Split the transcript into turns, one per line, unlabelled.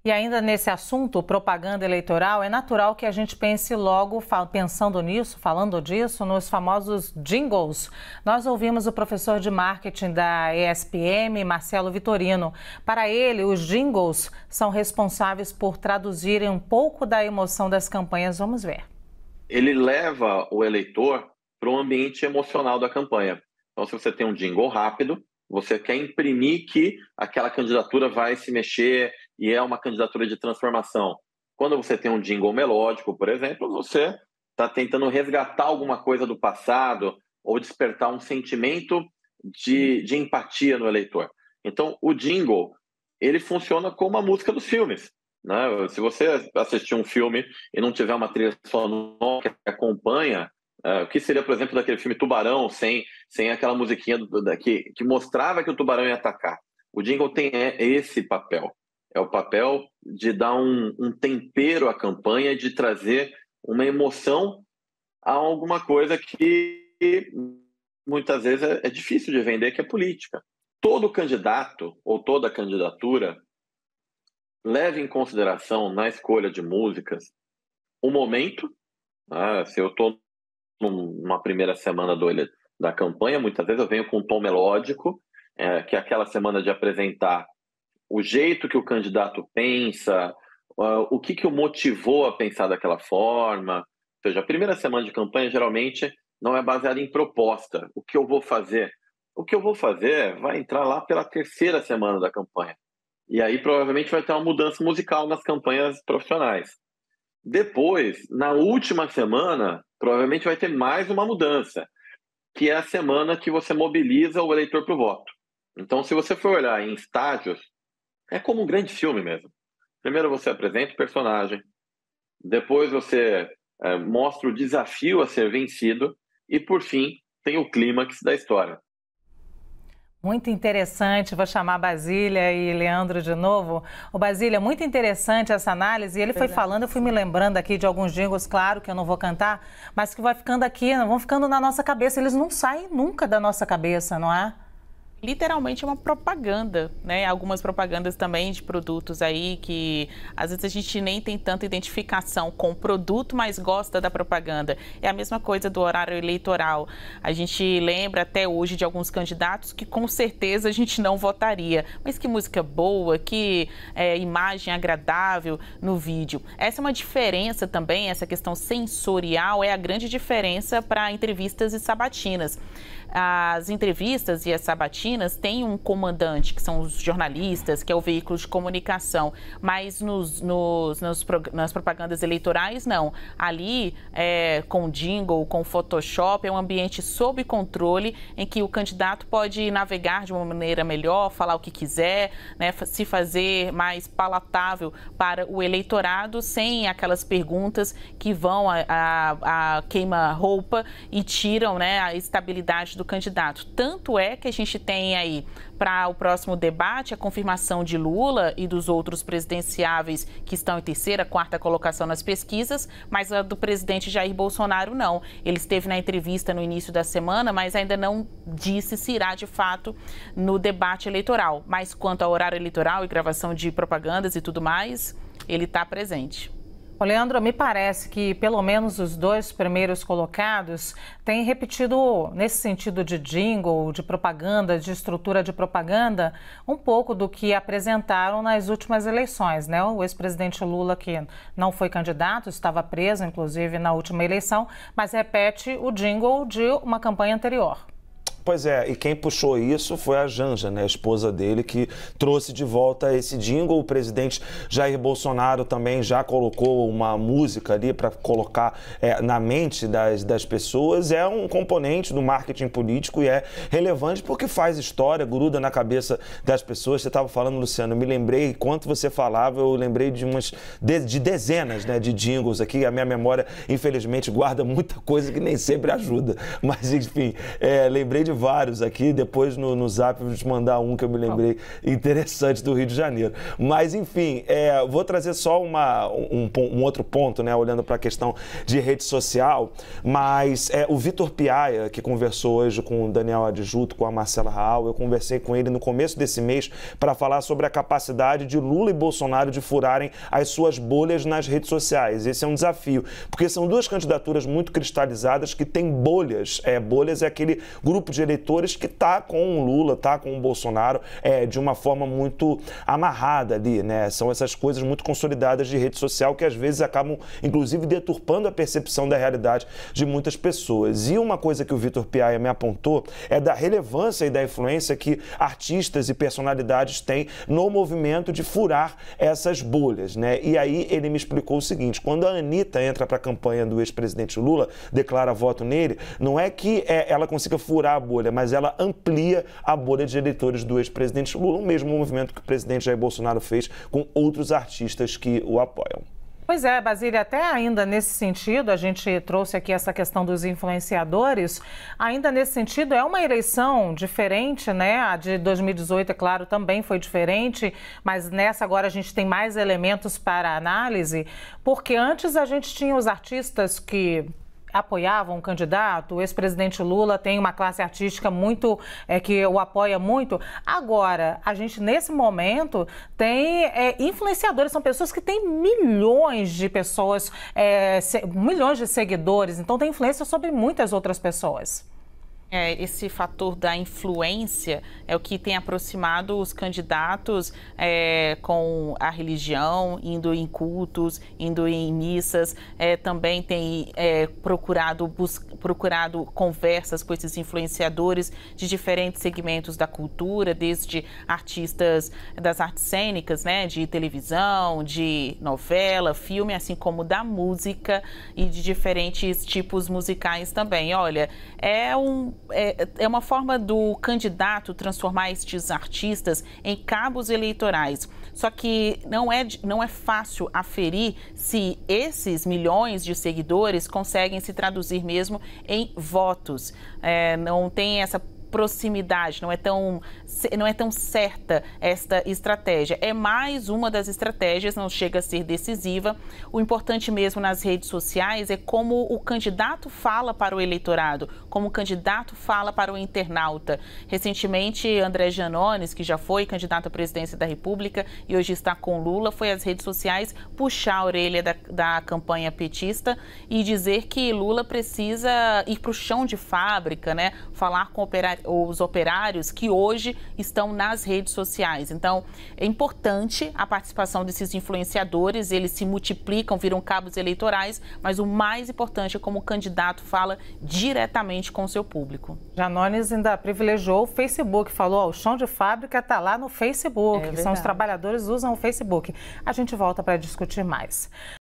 E ainda nesse assunto, propaganda eleitoral, é natural que a gente pense logo, pensando nisso, falando disso, nos famosos jingles. Nós ouvimos o professor de marketing da ESPM, Marcelo Vitorino. Para ele, os jingles são responsáveis por traduzirem um pouco da emoção das campanhas. Vamos ver.
Ele leva o eleitor para o ambiente emocional da campanha. Então, se você tem um jingle rápido, você quer imprimir que aquela candidatura vai se mexer e é uma candidatura de transformação. Quando você tem um jingle melódico, por exemplo, você está tentando resgatar alguma coisa do passado ou despertar um sentimento de empatia no eleitor. Então, o jingle, ele funciona como a música dos filmes, né? Se você assistir um filme e não tiver uma trilha sonora que acompanha, o que seria, por exemplo, daquele filme Tubarão, sem aquela musiquinha que mostrava que o tubarão ia atacar. O jingle tem esse papel. É o papel de dar um tempero à campanha, de trazer uma emoção a alguma coisa que muitas vezes é difícil de vender, que é política. Todo candidato ou toda candidatura leva em consideração, na escolha de músicas, o momento. Se eu estou numa primeira semana da campanha, muitas vezes eu venho com um tom melódico, que é aquela semana de apresentar o jeito que o candidato pensa, o que o motivou a pensar daquela forma. Ou seja, a primeira semana de campanha geralmente não é baseada em proposta. O que eu vou fazer? O que eu vou fazer vai entrar lá pela terceira semana da campanha. E aí provavelmente vai ter uma mudança musical nas campanhas profissionais. Depois, na última semana, provavelmente vai ter mais uma mudança, que é a semana que você mobiliza o eleitor para o voto. Então, se você for olhar em estágios, é como um grande filme mesmo. Primeiro você apresenta o personagem, depois você mostra o desafio a ser vencido e, por fim, tem o clímax da história.
Muito interessante, vou chamar Basília e Leandro de novo. O Basília, muito interessante essa análise, e ele foi falando, eu fui me lembrando aqui de alguns jingles, claro que eu não vou cantar, mas que vai ficando aqui, vão ficando na nossa cabeça, eles não saem nunca da nossa cabeça, não é?
Literalmente é uma propaganda, né? Algumas propagandas também de produtos aí que às vezes a gente nem tem tanta identificação com o produto, mas gosta da propaganda. É a mesma coisa do horário eleitoral. A gente lembra até hoje de alguns candidatos que com certeza a gente não votaria. Mas que música boa, que imagem agradável no vídeo. Essa é uma diferença também, essa questão sensorial é a grande diferença para entrevistas e sabatinas. As entrevistas e as sabatinas têm um comandante, que são os jornalistas, que é o veículo de comunicação, mas nas propagandas eleitorais, não. Ali, com jingle, com Photoshop, é um ambiente sob controle, em que o candidato pode navegar de uma maneira melhor, falar o que quiser, né, se fazer mais palatável para o eleitorado, sem aquelas perguntas que vão a queima-roupa e tiram, né, a estabilidade do candidato. Tanto é que a gente tem aí para o próximo debate a confirmação de Lula e dos outros presidenciáveis que estão em terceira, quarta colocação nas pesquisas, mas a do presidente Jair Bolsonaro não. Ele esteve na entrevista no início da semana, mas ainda não disse se irá de fato no debate eleitoral. Mas quanto ao horário eleitoral e gravação de propagandas e tudo mais, ele está presente.
Ô, Leandro, me parece que pelo menos os dois primeiros colocados têm repetido, nesse sentido de jingle, de propaganda, de estrutura de propaganda, um pouco do que apresentaram nas últimas eleições, né? O ex-presidente Lula, que não foi candidato, estava preso, inclusive, na última eleição, mas repete o jingle de uma campanha anterior.
Pois é, e quem puxou isso foi a Janja, né, a esposa dele, que trouxe de volta esse jingle. O presidente Jair Bolsonaro também já colocou uma música ali para colocar na mente das pessoas. É um componente do marketing político e é relevante porque faz história, gruda na cabeça das pessoas. Você estava falando, Luciano, eu me lembrei, enquanto você falava, eu lembrei de dezenas, né, de jingles aqui. A minha memória, infelizmente, guarda muita coisa que nem sempre ajuda. Mas, enfim, lembrei de de vários aqui, depois no Zap vou te mandar um que eu me lembrei interessante do Rio de Janeiro. Mas, enfim, vou trazer só um outro ponto, né, olhando para a questão de rede social, mas o Vitor Piaia, que conversou hoje com o Daniel Adjuto, com a Marcela Raal, eu conversei com ele no começo desse mês para falar sobre a capacidade de Lula e Bolsonaro de furarem as suas bolhas nas redes sociais. Esse é um desafio, porque são duas candidaturas muito cristalizadas que têm bolhas. Bolhas é aquele grupo de eleitores que está com o Lula, está com o Bolsonaro, de uma forma muito amarrada ali, né? São essas coisas muito consolidadas de rede social que às vezes acabam, inclusive, deturpando a percepção da realidade de muitas pessoas. E uma coisa que o Vitor Piaia me apontou é da relevância e da influência que artistas e personalidades têm no movimento de furar essas bolhas, né? E aí ele me explicou o seguinte: quando a Anitta entra para a campanha do ex-presidente Lula, declara voto nele, não é que ela consiga furar a bolha, mas ela amplia a bolha de eleitores do ex-presidente Lula, o mesmo movimento que o presidente Jair Bolsonaro fez com outros artistas que o apoiam.
Pois é, Basília, até ainda nesse sentido, a gente trouxe aqui essa questão dos influenciadores, ainda nesse sentido é uma eleição diferente, né? A de 2018, é claro, também foi diferente, mas nessa agora a gente tem mais elementos para análise, porque antes a gente tinha os artistas que apoiavam o candidato, o ex-presidente Lula tem uma classe artística muito, que o apoia muito. Agora, a gente nesse momento tem influenciadores, são pessoas que têm milhões de pessoas, milhões de seguidores, então tem influência sobre muitas outras pessoas.
Esse fator da influência é o que tem aproximado os candidatos com a religião, indo em cultos, indo em missas, também tem procurado conversas com esses influenciadores de diferentes segmentos da cultura, desde artistas das artes cênicas, né, de televisão, de novela, filme, assim como da música e de diferentes tipos musicais também. Olha, é uma forma do candidato transformar estes artistas em cabos eleitorais. Só que não é fácil aferir se esses milhões de seguidores conseguem se traduzir mesmo em votos. Não tem essa proximidade, não é tão certa esta estratégia. É mais uma das estratégias, não chega a ser decisiva. O importante mesmo nas redes sociais é como o candidato fala para o eleitorado, como o candidato fala para o internauta. Recentemente, André Janones, que já foi candidato à presidência da República e hoje está com Lula, foi às redes sociais puxar a orelha da campanha petista e dizer que Lula precisa ir para o chão de fábrica, né? Falar com os operários que hoje estão nas redes sociais. Então, é importante a participação desses influenciadores, eles se multiplicam, viram cabos eleitorais, mas o mais importante é como o candidato fala diretamente com o seu público.
Janones ainda privilegiou o Facebook, falou, o chão de fábrica está lá no Facebook, são os trabalhadores usam o Facebook. A gente volta para discutir mais.